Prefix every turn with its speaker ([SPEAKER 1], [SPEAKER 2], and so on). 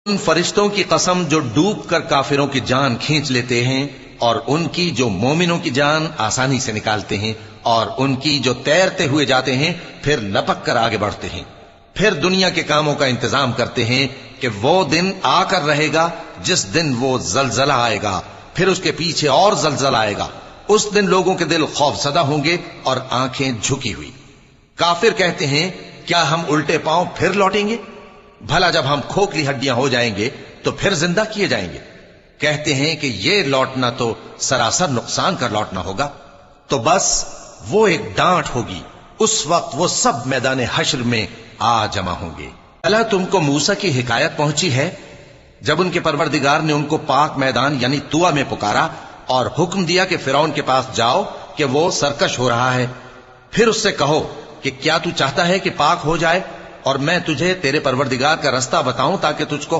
[SPEAKER 1] ان فرشتوں کی قسم جو ڈوب کر کافروں کی جان کھینچ لیتے ہیں، اور ان کی جو مومنوں کی جان آسانی سے نکالتے ہیں، اور ان کی جو تیرتے ہوئے جاتے ہیں پھر لپک کر آگے بڑھتے ہیں، پھر دنیا کے کاموں کا انتظام کرتے ہیں کہ وہ دن آ کر رہے گا جس دن وہ زلزلہ آئے گا، پھر اس کے پیچھے اور زلزلہ آئے گا۔ اس دن لوگوں کے دل خوف زدہ ہوں گے اور آنکھیں جھکی ہوئی۔ کافر کہتے ہیں کیا ہم الٹے پاؤں پھر لوٹیں گے؟ بھلا جب ہم کھوکھلی ہڈیاں ہو جائیں گے تو پھر زندہ کیے جائیں گے؟ کہتے ہیں کہ یہ لوٹنا تو سراسر نقصان کر لوٹنا ہوگا۔ تو بس وہ ایک ڈانٹ ہوگی، اس وقت وہ سب میدان حشر میں آ جمع ہوں گے۔ اللہ تم کو موسیٰ کی حکایت پہنچی ہے جب ان کے پروردگار نے ان کو پاک میدان یعنی طوٰ میں پکارا اور حکم دیا کہ فرعون کے پاس جاؤ کہ وہ سرکش ہو رہا ہے، پھر اس سے کہو کہ کیا تو چاہتا ہے کہ پاک ہو جائے اور میں تجھے تیرے پروردگار کا رستہ بتاؤں تاکہ تجھ کو